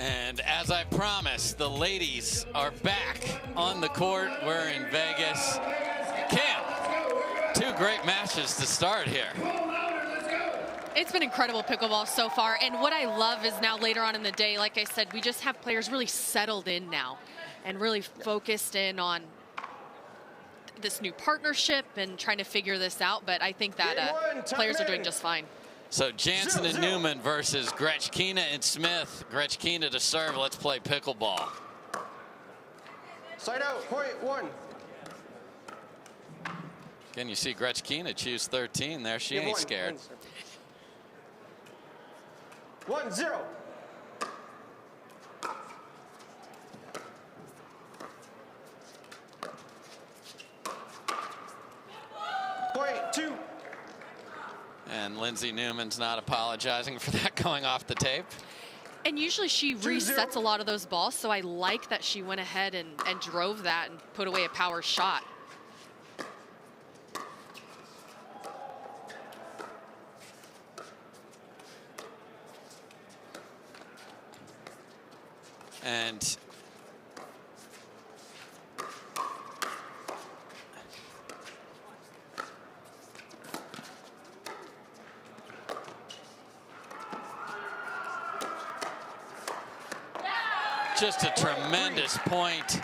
And as I promised, the ladies are back on the court. We're in Vegas. Cam, two great matches to start here. It's been incredible pickleball so far, and what I love is now later on in the day, like I said, we just have players really settled in now and really focused in on this new partnership and trying to figure this out, but I think that players are doing just fine. So Jansen and Newman versus Grechkina and Smith. Grechkina to serve. Let's play pickleball. Side out, point one. Again, you see Grechkina choose 13 there. She ain't scared. 1-0. Point two. And Lindsey Newman's not apologizing for that going off the tape. And usually she resets a lot of those balls, so I like that she went ahead and drove that and put away a power shot. And just a tremendous point.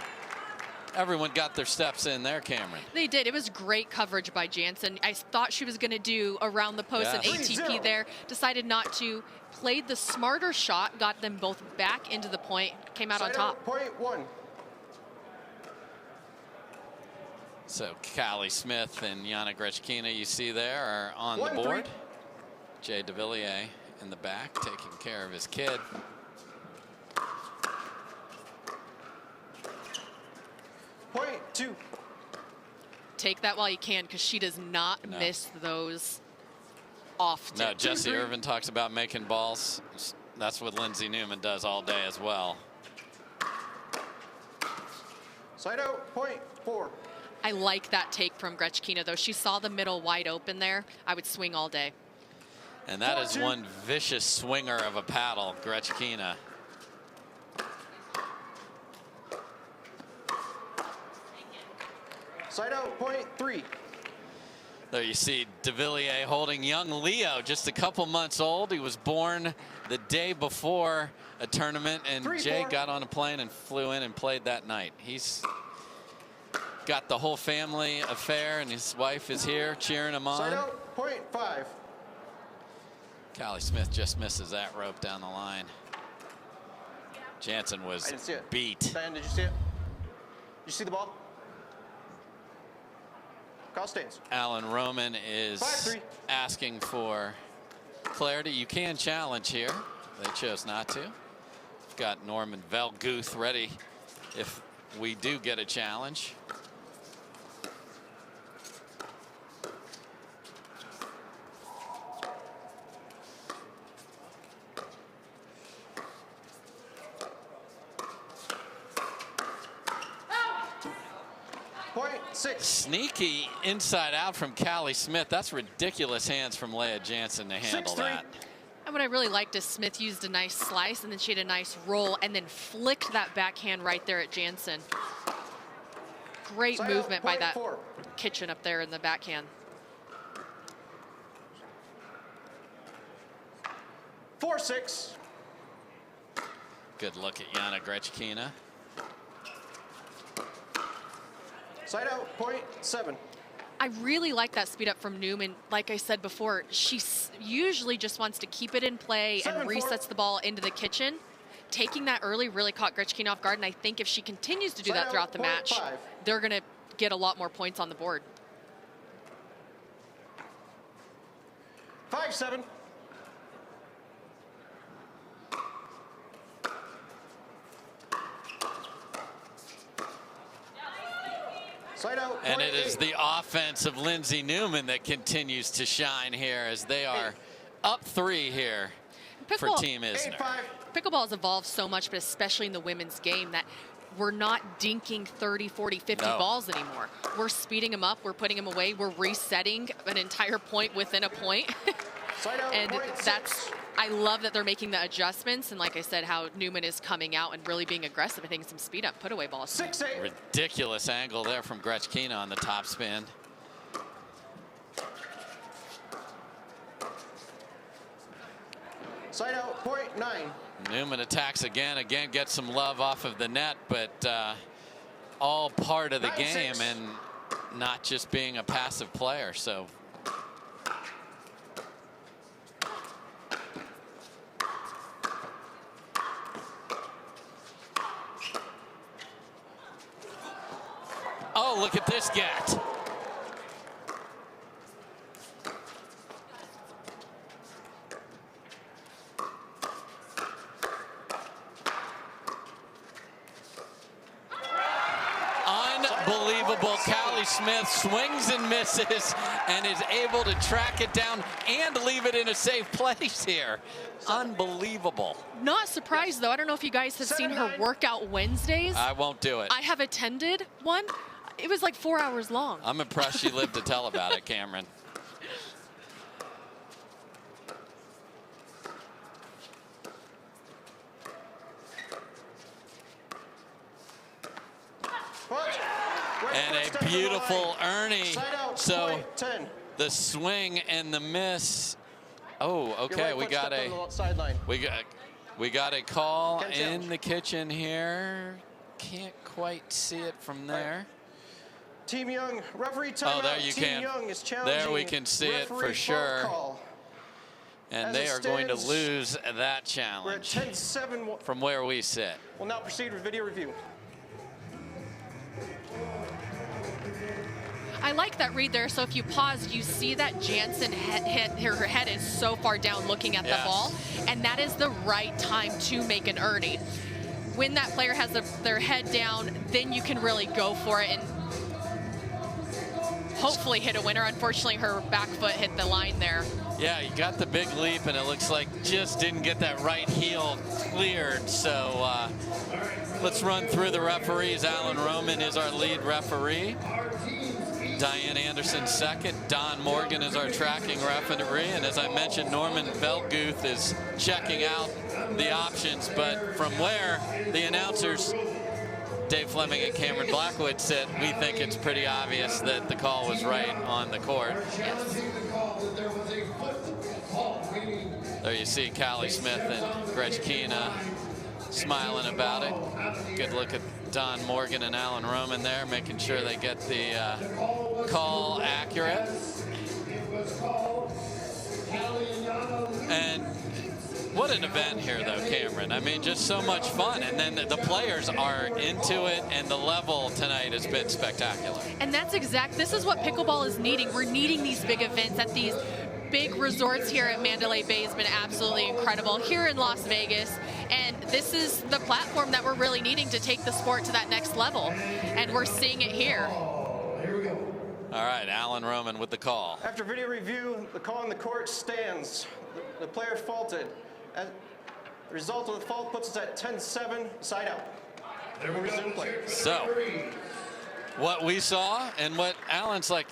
Everyone got their steps in there, Cameron. They did. It was great coverage by Jansen. I thought she was going to do around the post an ATP there. Decided not to. Played the smarter shot. Got them both back into the point. Came out on top. Point one. So Callie Smith and Yana Grechkina, you see there, are on the board. Jay DeVilliers in the back, taking care of his kid. Point two. Take that while you can, because she does not miss those off tips. No, Jesse Irvin talks about making balls. That's what Lindsey Newman does all day as well. Side out, point four. I like that take from Grechkina, though. She saw the middle wide open there. I would swing all day. And that is one vicious swinger of a paddle, Grechkina. Side out, point three. There you see DeVilliers holding young Leo, just a couple months old. He was born the day before a tournament, and Jay got on a plane and flew in and played that night. He's got the whole family affair, and his wife is here cheering him on. Side out, point five. Callie Smith just misses that rope down the line. Jansen was beat. Dan, did you see it? Did you see the ball? Call stands. Alan Roman is asking for clarity. You can challenge here. They chose not to. We've got Norman Velguth ready if we do get a challenge. Sneaky inside out from Callie Smith. That's ridiculous hands from Leah Jansen to handle that. And what I really liked is Smith used a nice slice, and then she had a nice roll, and then flicked that backhand right there at Jansen. Great movement by that kitchen up there in the backhand. 4-6. Good look at Yana Grechkina. Side out, point seven. I really like that speed up from Newman. Like I said before, she usually just wants to keep it in play and resets the ball into the kitchen. Taking that early really caught Grechkina off guard, and I think if she continues to do that throughout the match, they're going to get a lot more points on the board. 5-7. And it is the offense of Lindsey Newman that continues to shine here as they are up 3 here for Team Isner. Pickleball has evolved so much, but especially in the women's game, that we're not dinking 30, 40, 50 balls anymore. We're speeding them up. We're putting them away. We're resetting an entire point within a point. And that's I love that they're making the adjustments, and like I said, how Newman is coming out and really being aggressive. I think some speed up put away balls. 6-8. Ridiculous angle there from Grechkina on the top spin. Side out, point 9. Newman attacks again gets some love off of the net, but all part of the 9-6. game and not just being a passive player. So oh, look at this get. Unbelievable. Callie Smith swings and misses and is able to track it down and leave it in a safe place here. Unbelievable. Not surprised, though. I don't know if you guys have seen her 7-9. workout Wednesdays. I won't do it. I have attended one. It was like 4 hours long. I'm impressed she lived to tell about it, Cameron. And a beautiful Ernie. So the swing and the miss. Oh, okay. We got a call in the kitchen here. Can't quite see it from there. Team Young, referee timeout. Oh, there you Team can. Young is challenging. There we can see it for referee sure. fault call. And As they it are going to stands, lose that We're at challenge 10-7. from where we sit. We'll now proceed with video review. I like that read there. So if you pause, you see that Jansen her head is so far down looking at the ball. And that is the right time to make an Ernie. When that player has their head down, then you can really go for it and hopefully hit a winner. Unfortunately, her back foot hit the line there. Yeah, you got the big leap, and it looks like just didn't get that right heel cleared. So let's run through the referees. Alan Roman is our lead referee. Diane Anderson second. Don Morgan is our tracking referee. And as I mentioned, Norman Veltguth is checking out the options. But from where the announcers, Dave Fleming and Cameron Blackwood, sit, we think it's pretty obvious that the call was right on the court. Yes. There you see Callie Smith and Grechkina smiling about it. Good look at Don Morgan and Alan Roman there, making sure they get the call accurate. And what an event here, though, Cameron. I mean, just so much fun. And then the players are into it, and the level tonight has been spectacular. And that's this is what pickleball is needing. We're needing these big events at these big resorts here at Mandalay Bay. Has been absolutely incredible here in Las Vegas. And this is the platform that we're really needing to take the sport to that next level. And we're seeing it here. All right, Alan Roman with the call. After video review, the call on the court stands. The player faulted. As the result of the fault puts us at 10-7, side out. We'll resume play. So, what we saw and what Alan's like,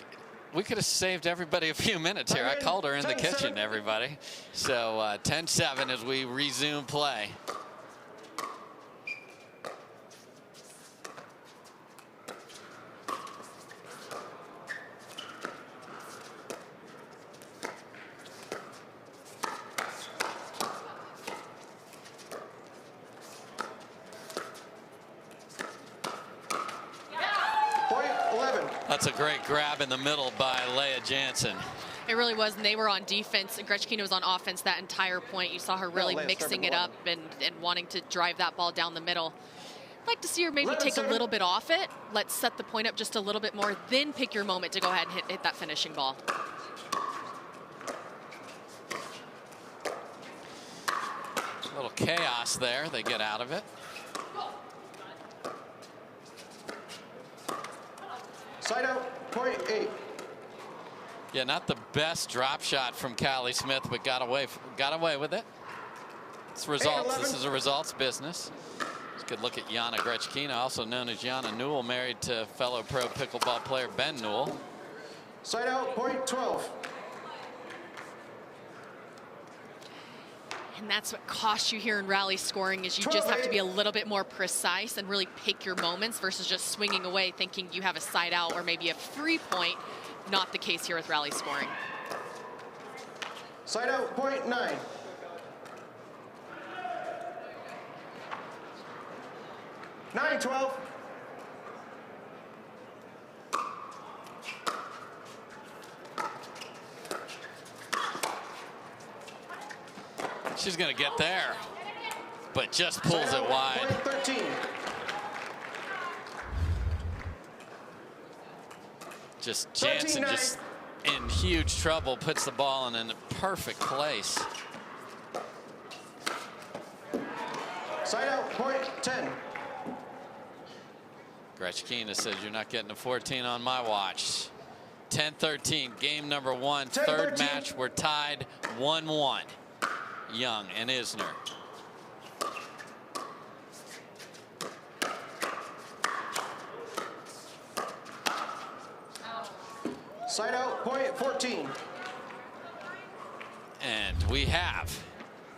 we could have saved everybody a few minutes here. I called her in the kitchen, everybody. So 10-7 as we resume play. That's a great grab in the middle by Leah Jansen. It really was, and they were on defense. Grechkina was on offense that entire point. You saw her really mixing it up and wanting to drive that ball down the middle. I'd like to see her maybe take a little bit off it. Let's set the point up just a little bit more, then pick your moment to go ahead and hit that finishing ball. A little chaos there. They get out of it. Side out, point 8. Yeah, not the best drop shot from Callie Smith, but got away with it. It's results. This is a results business. It's a good look at Yana Grechkina, also known as Yana Newell, married to fellow pro pickleball player Ben Newell. Side out, point 12. And that's what costs you here in rally scoring, is you just have to be a little bit more precise and really pick your moments versus just swinging away thinking you have a side out or maybe a free point. Not the case here with rally scoring. Side out, point 9. Nine, 12. She's going to get there, but just pulls it wide. Point 13. Just Jansen 13-9. just in huge trouble, puts the ball in a perfect place. Side out, point 10. Grechkina says, you're not getting a 14 on my watch. 10-13, game number 1, 10-13. third match. We're tied 1-1. Young and Isner. Side out, point 14. And we have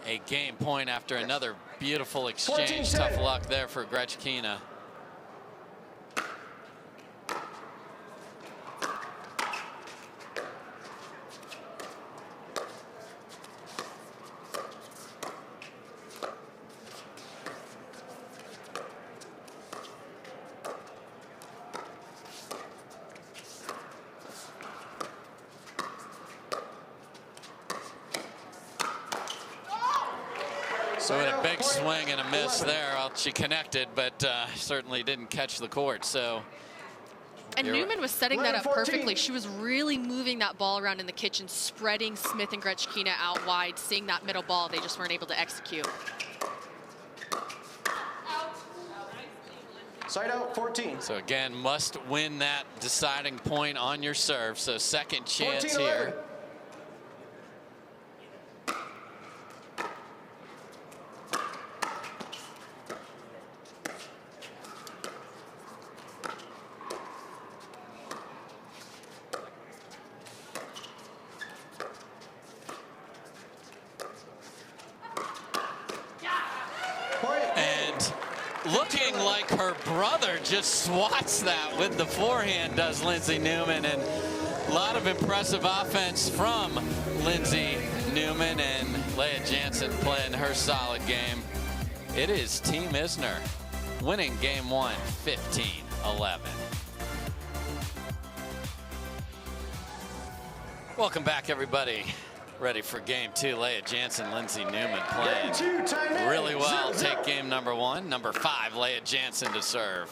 a game point after another beautiful exchange. 14-10. Tough luck there for Grechkina. So a big swing and a miss there. Well, she connected, but certainly didn't catch the court. So. And Newman was setting that up 11-14. perfectly. She was really moving that ball around in the kitchen, spreading Smith and Grechkina out wide, seeing that middle ball. They just weren't able to execute. Side out, 14. So again, must win that deciding point on your serve. So second chance 14-11. here. Looking like her brother just swats that with the forehand, does Lindsey Newman. And a lot of impressive offense from Lindsey Newman, and Leah Jansen playing her solid game. It is Team Isner winning game 1, 15-11. Welcome back, everybody. Ready for game 2. Leah Jansen, Lindsey Newman playing really well. Take game number 1. Number 5, Leah Jansen to serve.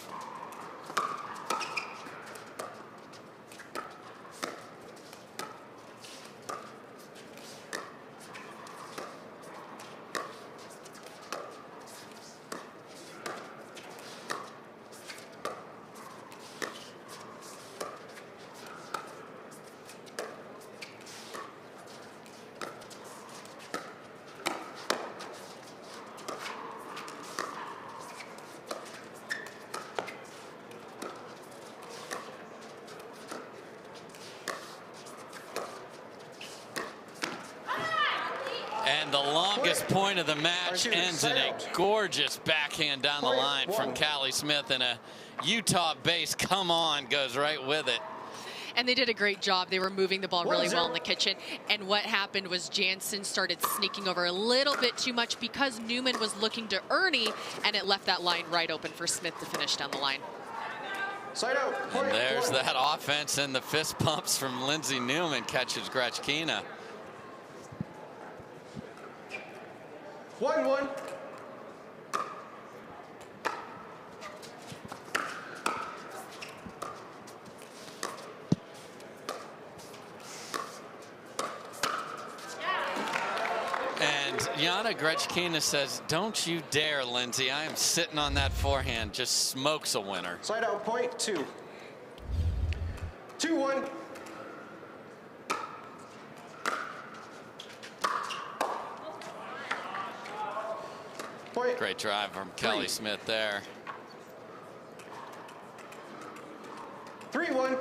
And the longest point of the match ends in a gorgeous backhand down the line from Callie Smith, and a Utah base come on goes right with it. And they did a great job. They were moving the ball really well in the kitchen. And what happened was Jansen started sneaking over a little bit too much because Newman was looking to Ernie, and it left that line right open for Smith to finish down the line. And there's that offense, and the fist pumps from Lindsey Newman catches Grechkina. 1-1. And Yana Grechkina says, don't you dare, Lindsey. I am sitting on that forehand. Just smokes a winner. Side out, point 2. 2-1. Great drive from Callie Smith there. 3-1.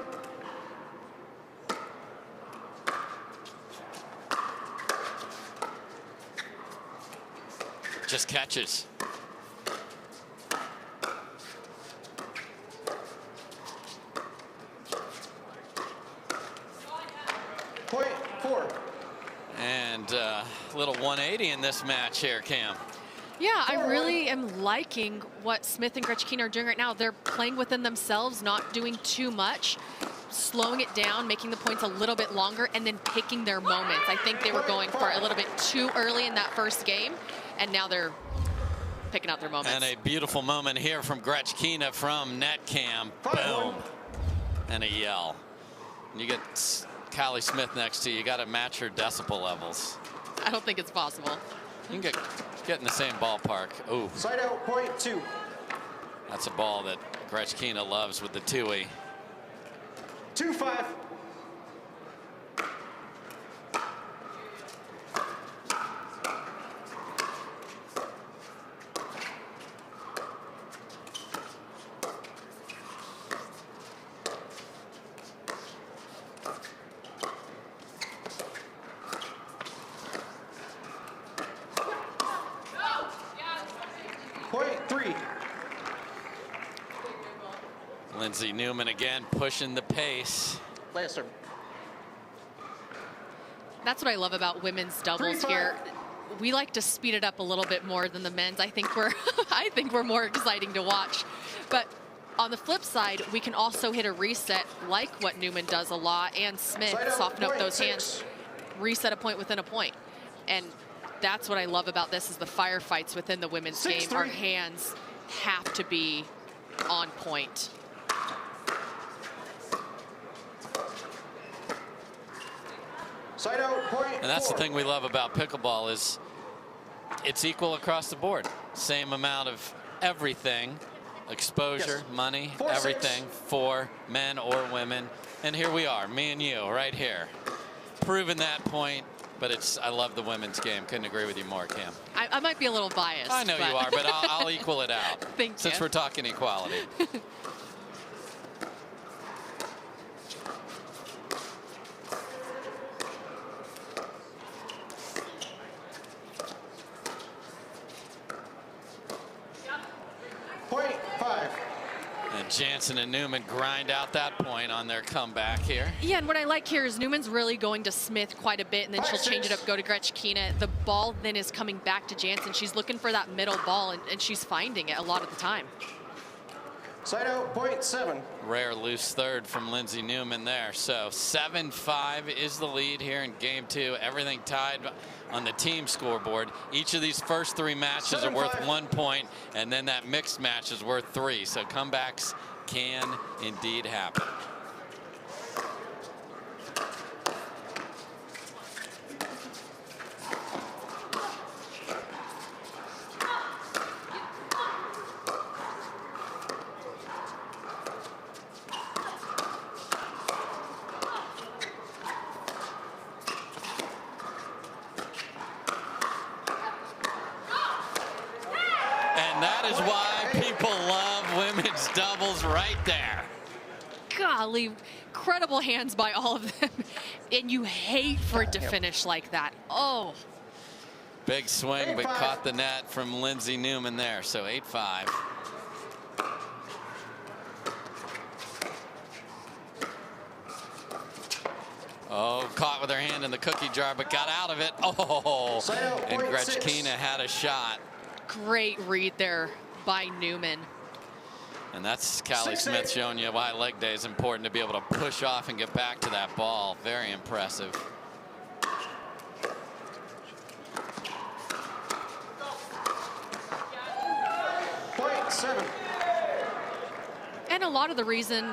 just catches. Point 4. And a little 180 in this match here, Cam. Yeah, I really am liking what Smith and Grechkina are doing right now. They're playing within themselves, not doing too much, slowing it down, making the points a little bit longer, and then picking their moments. I think they were going for it a little bit too early in that first game, and now they're picking out their moments. And a beautiful moment here from Grechkina from net cam. Boom. And a yell. And you get Callie Smith next to you. You got to match her decibel levels. I don't think it's possible. You can get in the same ballpark. Ooh. Side out, point 2. That's a ball that Grechkina loves with the 2-y. 2-5. Point 3. Lindsey Newman again pushing the pace. Last serve. That's what I love about women's doubles 3-5. here. We like to speed it up a little bit more than the men's. I think we're more exciting to watch. But on the flip side, we can also hit a reset like what Newman does a lot, and Smith Side out, soften up point those 6. hands, reset a point within a point. And that's what I love about this is the firefights within the women's 6-3. game. Our hands have to be on point. Side out, point 4. And that's the thing we love about pickleball is it's equal across the board. Same amount of everything, exposure, Yes. money, 4-6. everything for men or women. And here we are, me and you right here, proving that point. But I love the women's game. Couldn't agree with you more, Cam. I might be a little biased. I know but you are, but I'll equal it out. Thank Since you. we're talking equality. Point 5. And Jansen and Newman grind out that point on their comeback here. Yeah, and what I like here is Newman's really going to Smith quite a bit, and then she'll change it up, go to Grechkina. The ball then is coming back to Jansen. She's looking for that middle ball, and she's finding it a lot of the time. Side out, point 7. Rare loose third from Lindsey Newman there. So 7-5 is the lead here in game 2. Everything tied on the team scoreboard. Each of these first 3 matches are worth 7-5. 1 point, and then that mixed match is worth 3. So comebacks can indeed happen. And that is why people love women's doubles right there. Golly, incredible hands by all of them. And you hate for it to finish like that. Oh, Big swing, but 8-5. caught the net from Lindsey Newman there. So 8-5. Oh, caught with her hand in the cookie jar, but got out of it. Oh, Side out, and point 6. Grechkina had a shot. great read there by Newman. And that's Callie 6-8. Smith showing you why leg day is important, to be able to push off and get back to that ball. Very impressive. Point 7. And a lot of the reason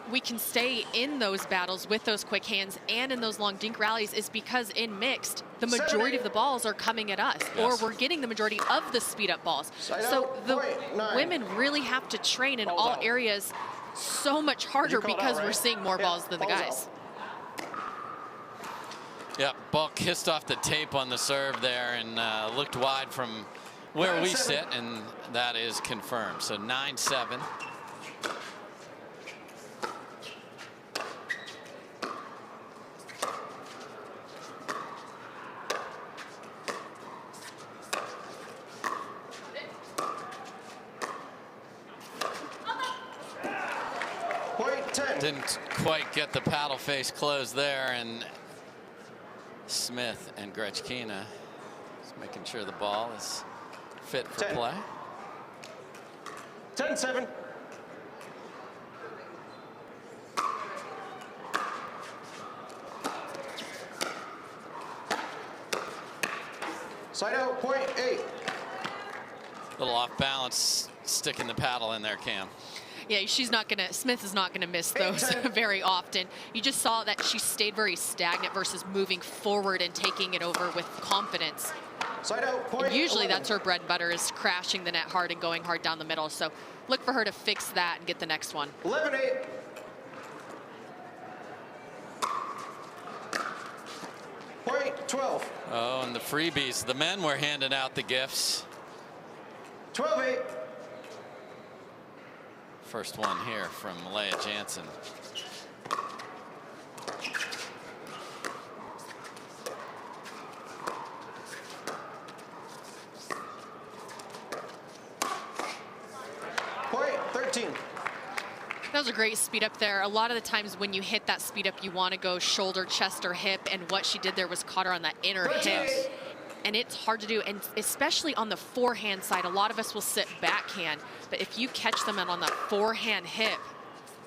we can stay in those battles with those quick hands and in those long dink rallies is because in mixed, the majority of the balls are coming at us, Yes. or we're getting the majority of the speed up balls. Side So out, the point 9. women really have to train in Ball's all out. areas so much harder call it out, because we're right? seeing more Yeah, balls than the ball's guys. Yep, ball kissed off the tape on the serve there and looked wide from where we 9-7. sit, and that is confirmed. So 9-7. 10. Didn't quite get the paddle face closed there, and Smith and Grechkina is making sure the ball is fit for 10. play. 10-7. Side out, point 8. Little off balance, sticking the paddle in there, Cam. Yeah, Smith is not gonna miss those very often. You just saw that she stayed very stagnant versus moving forward and taking it over with confidence. Side out, point And usually 11. that's her bread and butter, is crashing the net hard and going hard down the middle. So look for her to fix that and get the next one. 11-8. Point 12. Oh, and the freebies. The men were handing out the gifts. 12-8. First one here from Jansen. Point 13. That was a great speed up there. A lot of the times when you hit that speed up, you want to go shoulder, chest, or hip, and what she did there was caught her on that inner hip. And it's hard to do, and especially on the forehand side, a lot of us will sit backhand, but if you catch them on that forehand hip,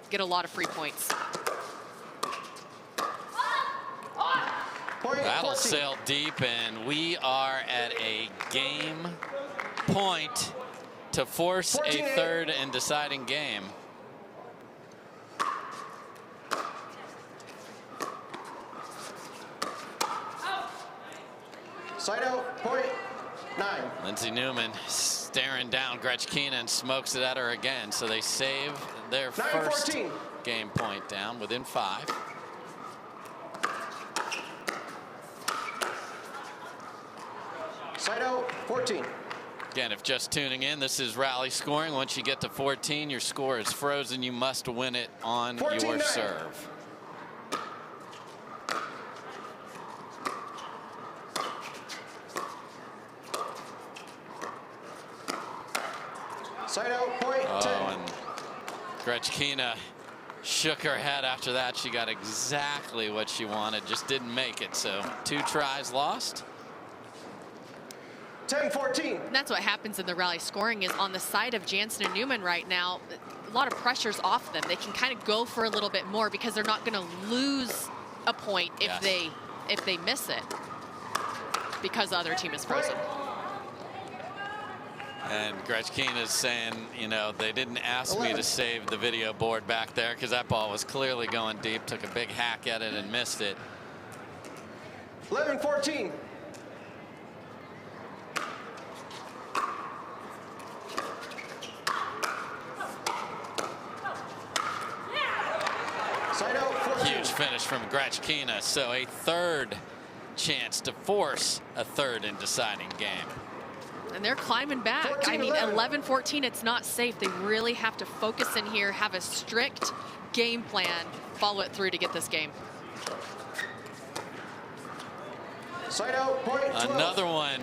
get a lot of free points. Battle sailed deep, and we are at a game point to force a third and deciding game. Side out, point 9. Lindsey Newman staring down Grechkina and smokes it at her again. So they save their first 9-14. game point down within 5. Side out, 14. Again, if just tuning in, this is rally scoring. Once you get to 14, your score is frozen. You must win it on your 14-9. serve. Side out, point 10. Oh, and Grechkina shook her head after that. She got exactly what she wanted, just didn't make it. So 2 tries lost. 10-14. And that's what happens in the rally scoring, is on the side of Jansen and Newman right now, a lot of pressure's off them. They can kind of go for a little bit more because they're not going to lose a point if they miss it, because the other team is frozen. And Grechkina is saying, you know, they didn't ask me to save the video board back there because that ball was clearly going deep. Took a big hack at it and missed it. 11-14. Side out, 14. Huge finish from Grechkina. So a third chance to force a third and deciding game. And they're climbing back. I mean, 11-14, it's not safe. They really have to focus in here, have a strict game plan, follow it through to get this game. Side out, point 12. Another one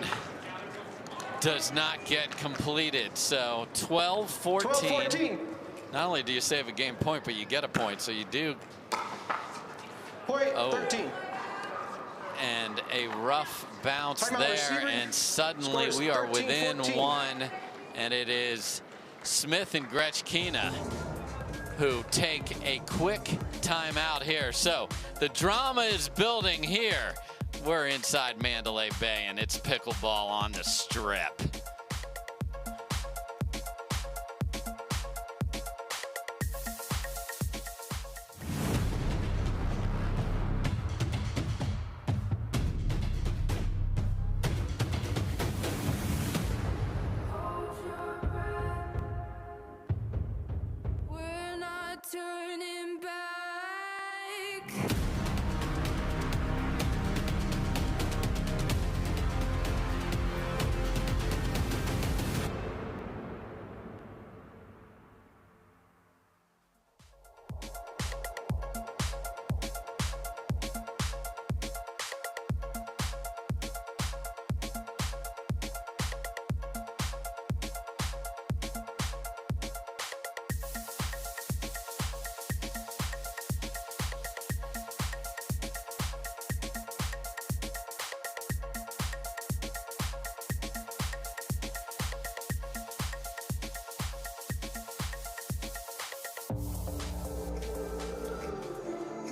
does not get completed. So 12-14. 12-14. Not only do you save a game point, but you get a point. So you do. Point 13. And a rough bounce Timeout, there, receiver. and suddenly we are 13-14. within 1, and it is Smith and Grechkina who take a quick timeout here. So the drama is building here. We're inside Mandalay Bay, and it's pickleball on the strip. Turning back.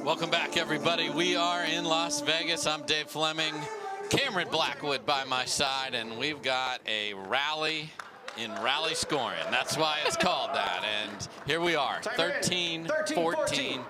Welcome back, everybody. We are in Las Vegas. I'm Dave Fleming, Cameron Blackwood by my side, and we've got a rally in rally scoring. That's why it's called that. And here we are, 13-14.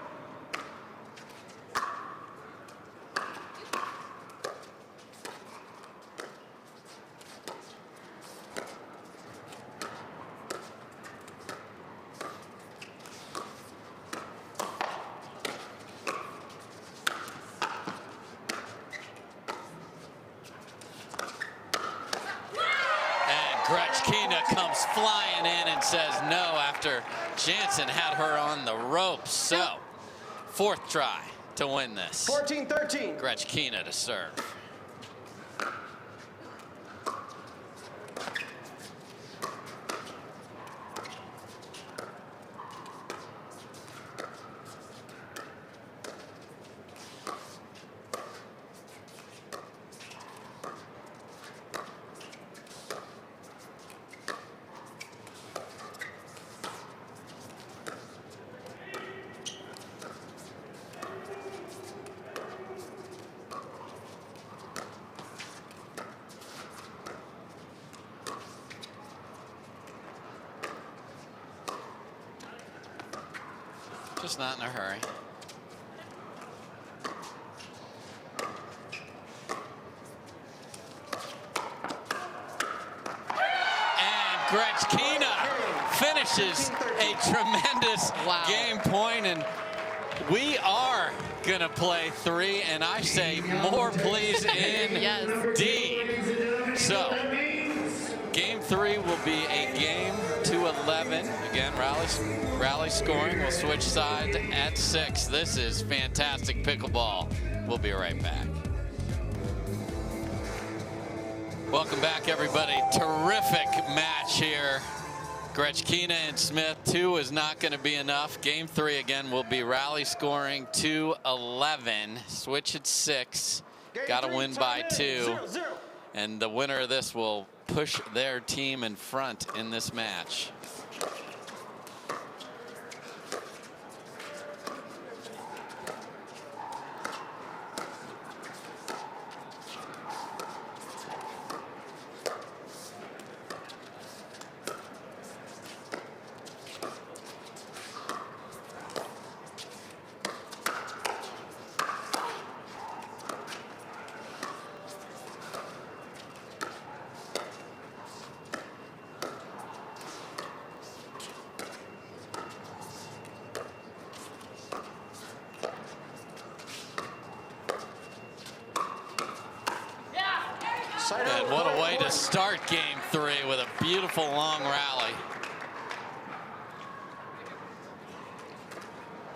Grechkina comes flying in and says no after Jansen had her on the ropes. So, fourth try to win this. 14-13. Grechkina to serve. Just not in a hurry. And Grechkina finishes a tremendous game point, and we are gonna play 3, and I say more please indeed. So game 3 will be a game to 11. Again, rally scoring. We'll switch sides at 6. This is fantastic pickleball. We'll be right back. Welcome back, everybody. Terrific match here. Grechkina and Smith. 2 is not going to be enough. Game 3 again will be rally scoring to 11. Switch at 6. Got to win by 2. And the winner of this will push their team in front in this match. And what a way to start game 3 with a beautiful long rally.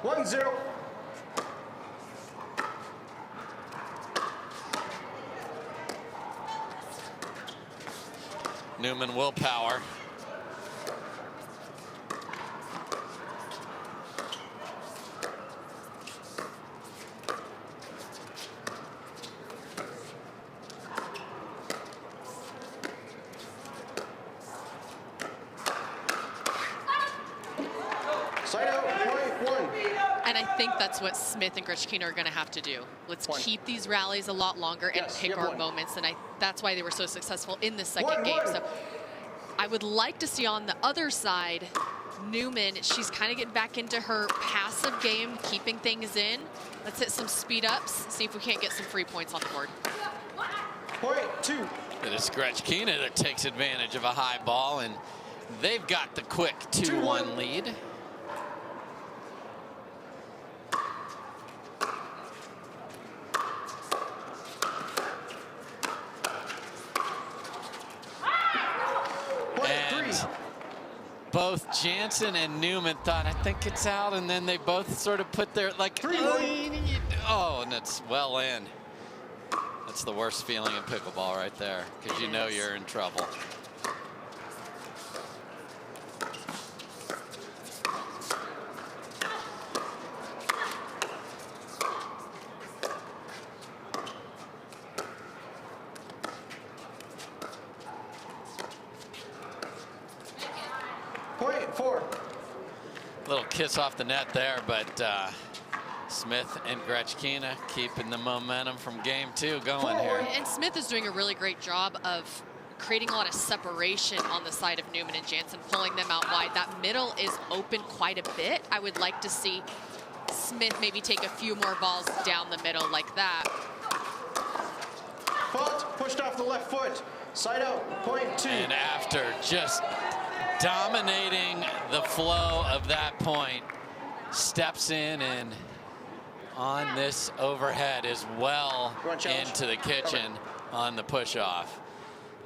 1-0. Newman willpower. Side out, point 1. And I think that's what Smith and Grechkina are going to have to do. Let's keep these rallies a lot longer and pick our moments. And that's why they were so successful in the second game. So I would like to see on the other side, Newman, she's kind of getting back into her passive game, keeping things in. Let's hit some speed ups, see if we can't get some free points on the board. Point 2. It is Grechkina that takes advantage of a high ball, and they've got the quick 2-1 lead. Both Jansen and Newman thought, I think it's out, and then they both sort of put their, like, oh, and it's well in. That's the worst feeling in pickleball right there, because you know you're in trouble. Point 4. Little kiss off the net there, but Smith and Grechkina keeping the momentum from game 2 going here. And Smith is doing a really great job of creating a lot of separation on the side of Newman and Jansen, pulling them out wide. That middle is open quite a bit. I would like to see Smith maybe take a few more balls down the middle like that. Fault, pushed off the left foot. Side out, point 2. And after just dominating the flow of that point, steps in and on this overhead as well into the kitchen on the push-off.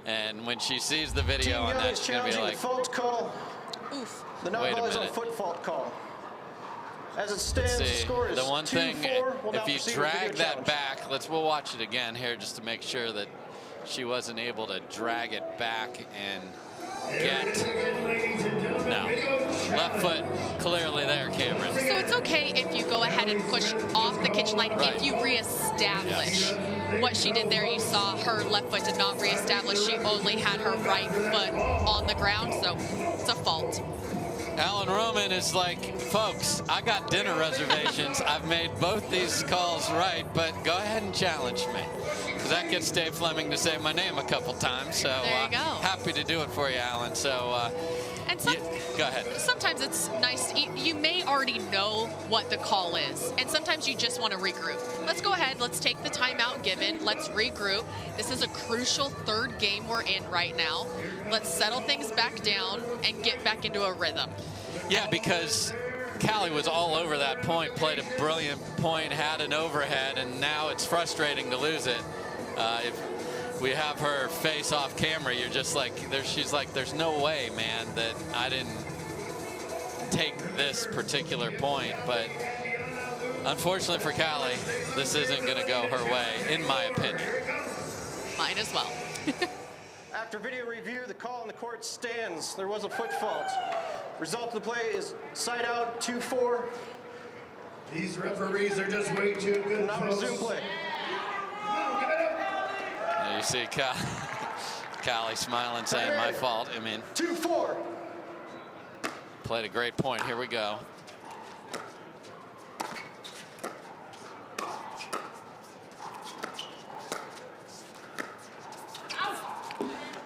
And when she sees the video on that, she's going to be like, fault call. Oof. The wait a non-ball is a minute. foot fault call. As it stands, the See, score is the one thing, 2-4. We'll now if you proceed with drag video that challenge. back, we'll watch it again here just to make sure that she wasn't able to drag it back and get, no, left foot clearly there, Cameron. So it's okay if you go ahead and push off the kitchen line if you reestablish what she did there. You saw her left foot did not reestablish. She only had her right foot on the ground, so it's a fault. Alan Roman is like, folks, I got dinner reservations. I've made both these calls right, but go ahead and challenge me. Because that gets Dave Fleming to say my name a couple times. So there you go. Happy to do it for you, Alan. So and go ahead. Sometimes it's nice. You may already know what the call is, and sometimes you just want to regroup. Let's go ahead. Let's take the timeout given. Let's regroup. This is a crucial 3rd game we're in right now. Let's settle things back down and get back into a rhythm. Yeah, because Callie was all over that point, played a brilliant point, had an overhead, and now it's frustrating to lose it. If we have her face off camera, you're just like, she's like, there's no way, man, that I didn't take this particular point. But unfortunately for Callie, this isn't going to go her way, in my opinion. Mine as well. After video review, the call on the court stands. There was a foot fault. Result of the play is side out, 2-4. These referees are just way too good. Now resume play. You see Callie smiling, saying, my fault. I mean, 2-4. played a great point. Here we go.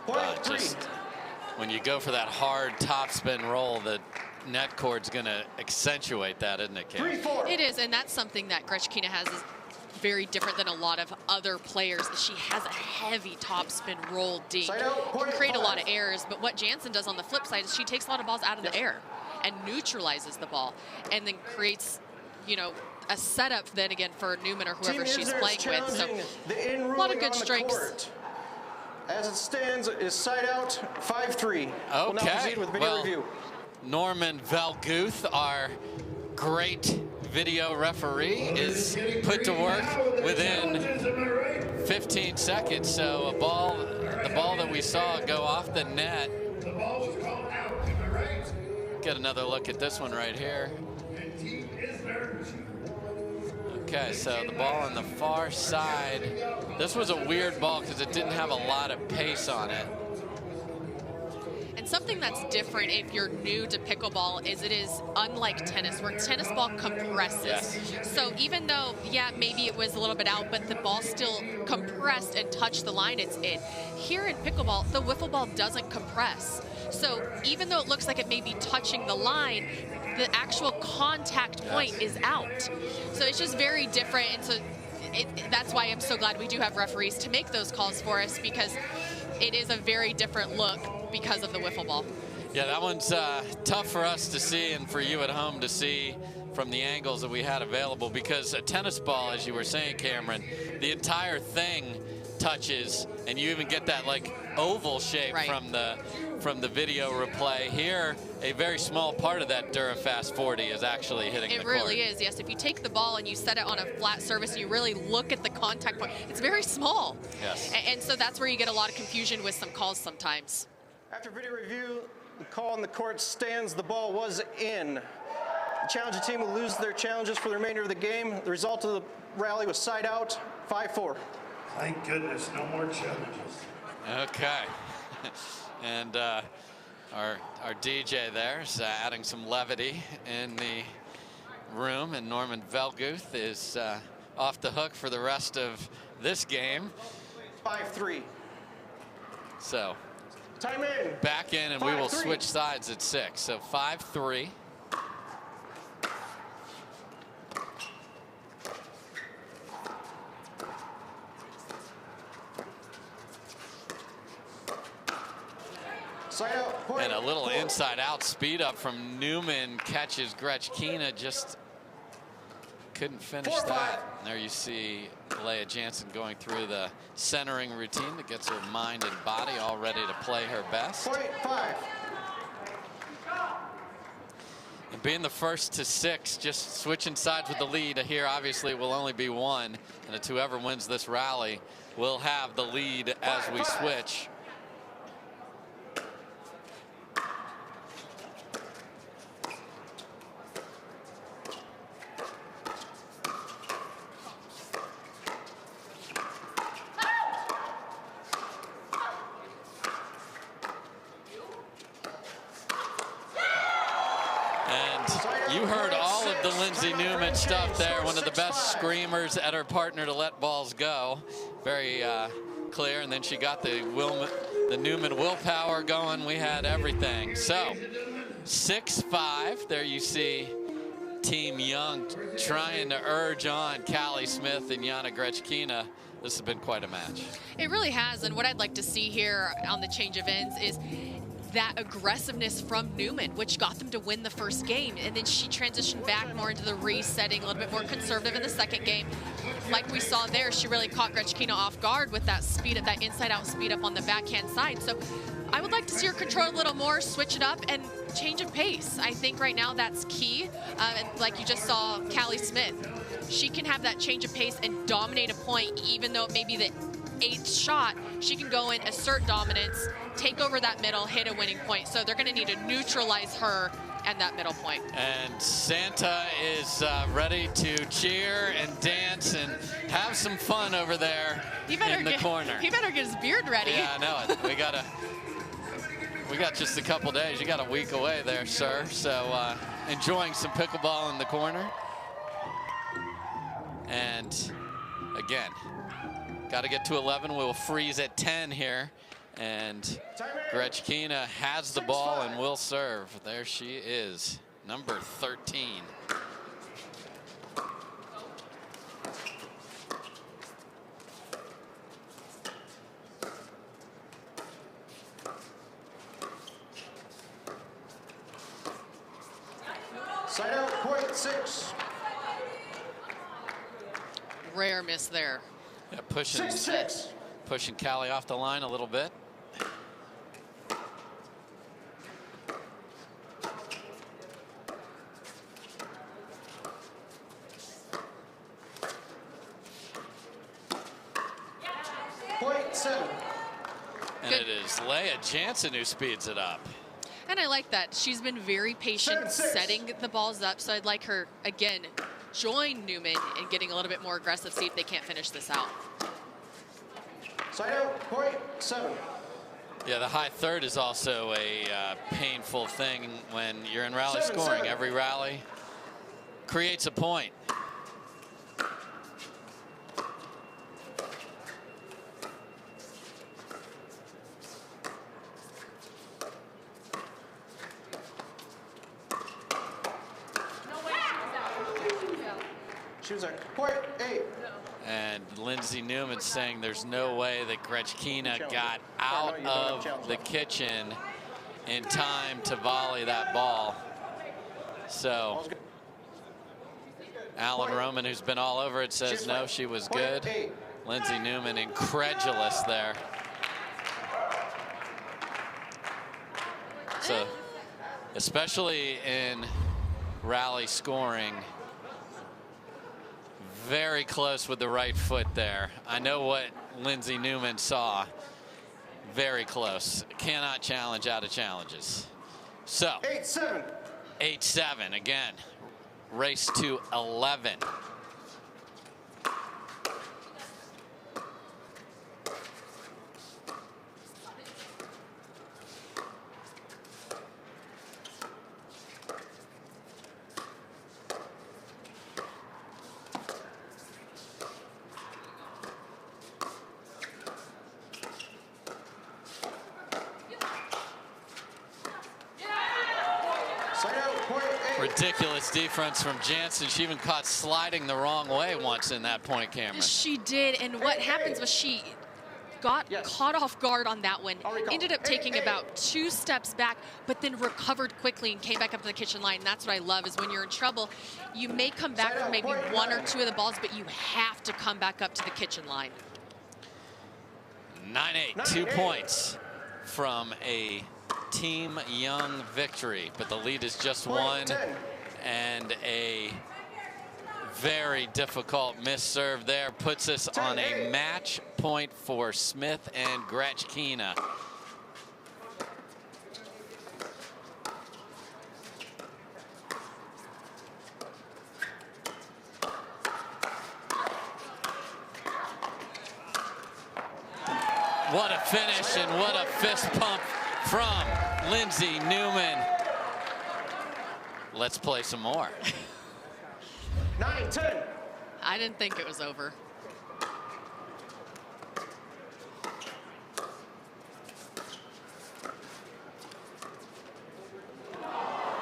Point 3. Just when you go for that hard topspin roll, the net cord's going to accentuate that, isn't it, Cam? 3-4. It is, and that's something that Grechkina has is very different than a lot of other players. She has a heavy topspin roll deep. Side out, Can point create a lot 5. of errors, but what Jansen does on the flip side is she takes a lot of balls out of the air and neutralizes the ball and then creates, you know, a setup then again for Newman or whoever Team she's Isner is playing with. So challenging the in a lot of ruling good on the strengths. court. As it stands, is side out, 5-3. We'll now proceed with video review. Norman Velguth, our great video referee, is put to work within 15 seconds. So the ball that we saw go off the net. The ball was called out. Am I right? Get another look at this one right here. And Team Isner. Okay, so the ball on the far side. This was a weird ball because it didn't have a lot of pace on it. And something that's different if you're new to pickleball is it is unlike tennis, where tennis ball compresses. Yes. So even though, yeah, maybe it was a little bit out, but the ball still compressed and touched the line it's in. Here in pickleball, the wiffle ball doesn't compress. So even though it looks like it may be touching the line, the actual contact point is out. So it's just very different. And so that's why I'm so glad we do have referees to make those calls for us, because it is a very different look because of the wiffle ball. Yeah, that one's tough for us to see and for you at home to see from the angles that we had available, because a tennis ball, as you were saying, Cameron, the entire thing touches, and you even get that like oval shape from the video replay. Here, a very small part of that DuraFast 40 is actually hitting the court. It really is, yes. If you take the ball and you set it on a flat surface and you really look at the contact point, it's very small. Yes. And so that's where you get a lot of confusion with some calls sometimes. After video review, the call on the court stands. The ball was in. The challenging team will lose their challenges for the remainder of the game. The result of the rally was side out, 5-4. Thank goodness, no more challenges. Okay. And our DJ there is adding some levity in the room, and Norman Velguth is off the hook for the rest of this game. 5-3. So Time in. back in, and we will 5-3. switch sides at 6. So 5-3. Side out, point. And a little inside-out speed up from Newman catches Grechkina, just couldn't finish 4-5. that. There you see Leah Jansen going through the centering routine that gets her mind and body all ready to play her best. Point 5. And being the first to 6, just switching sides with the lead here, obviously it will only be 1, and it's whoever wins this rally will have the lead as we switch. You heard all of the Lindsey Newman stuff there. One of the best screamers at her partner to let balls go. Very clear. And then she got the Newman willpower going. We had everything. So 6-5. There you see Team Young trying to urge on Callie Smith and Yana Grechkina. This has been quite a match. It really has. And what I'd like to see here on the change of ends is that aggressiveness from Newman, which got them to win the first game. And then she transitioned back more into the resetting, a little bit more conservative in the second game. Like we saw there, she really caught Grechkina off guard with that speed up, that inside-out speed up on the backhand side. So I would like to see her control a little more, switch it up, and change of pace. I think right now that's key. And like you just saw Callie Smith, she can have that change of pace and dominate a point, even though it may be the 8th shot. She can go in, assert dominance, take over that middle, hit a winning point. So they're going to need to neutralize her and that middle point. And Santa is ready to cheer and dance and have some fun over there in the corner. He better get his beard ready. Yeah, I know it. We got just a couple days. You got a week away there, sir. So enjoying some pickleball in the corner. And again, got to get to 11. We'll freeze at 10 here. And Grechkina has the ball and will serve. There she is, number 13. Side out, point 6. Rare miss there. Yeah, pushing Callie off the line a little bit. Point 7. And it is Leah Jansen who speeds it up. And I like that. She's been very patient 7-6. setting the balls up. So I'd like her, again, join Newman and getting a little bit more aggressive, see if they can't finish this out. Side out, point 7. Yeah, the high third is also a painful thing when you're in rally 7-7. scoring. Every rally creates a point. She was at point 8. And Lindsey Newman saying there's no way that Grechkina got out of the kitchen in time to volley that ball. So Alan Roman, who's been all over it, says no, she was good. Lindsey Newman incredulous there. So especially in rally scoring, very close with the right foot there. I know what Lindsey Newman saw. Very close. Cannot challenge out of challenges. So 8-7. 8-7 again. Race to 11. Ridiculous defense from Jansen. She even caught sliding the wrong way once in that point, Cameron. She did, and what happens was she got caught off guard on that one, ended up taking about 2 steps back, but then recovered quickly and came back up to the kitchen line. And that's what I love, is when you're in trouble, you may come back from maybe 1 or 2 of the balls, but you have to come back up to the kitchen line. 9-8, 2 points from a Team Young victory, but the lead is just 1, and a very difficult miss serve there puts us on a match point for Smith and Grechkina. What a finish and what a fist pump from Lindsey Newman. Let's play some more. 9-10. I didn't think it was over.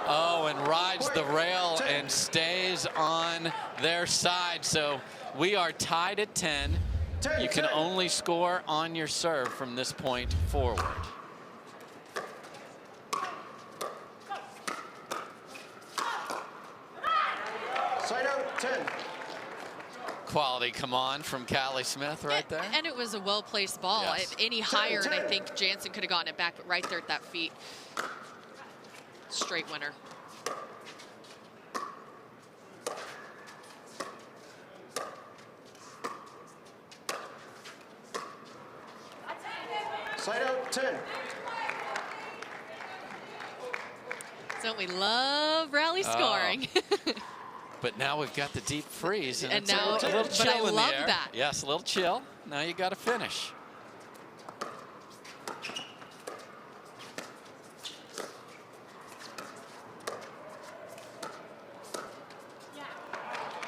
Oh, and rides the rail and stays on their side. So we are tied at 10. You can only score on your serve from this point forward. Side out, 10. Quality come on from Callie Smith right there. And it was a well-placed ball. Yes. If any higher, and I think Jansen could have gotten it back, but right there at that feet. Straight winner. Side out, 10. Don't we love rally scoring? But now we've got the deep freeze, and it's now, a little but chill I in love the air. that. Yes, a little chill. Now you got to finish.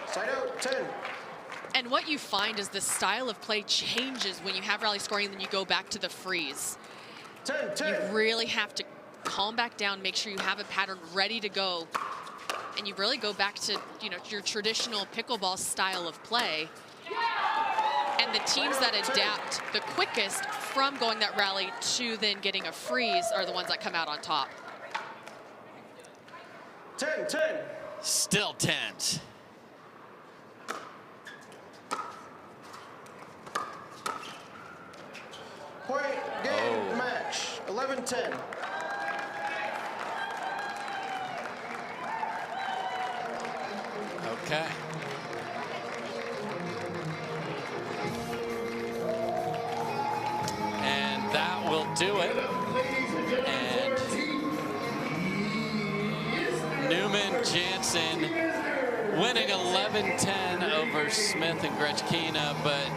Side out, 10. And what you find is the style of play changes when you have rally scoring and then you go back to the freeze. 10, 10. You really have to calm back down, make sure you have a pattern ready to go. And you really go back to, your traditional pickleball style of play. And the teams that adapt the quickest from going that rally to then getting a freeze are the ones that come out on top. 10, 10. Still 10s. Point, game, match. 11-10. Okay. And that will do it. And Newman Jansen winning 11-10 over Smith and Grechkina, but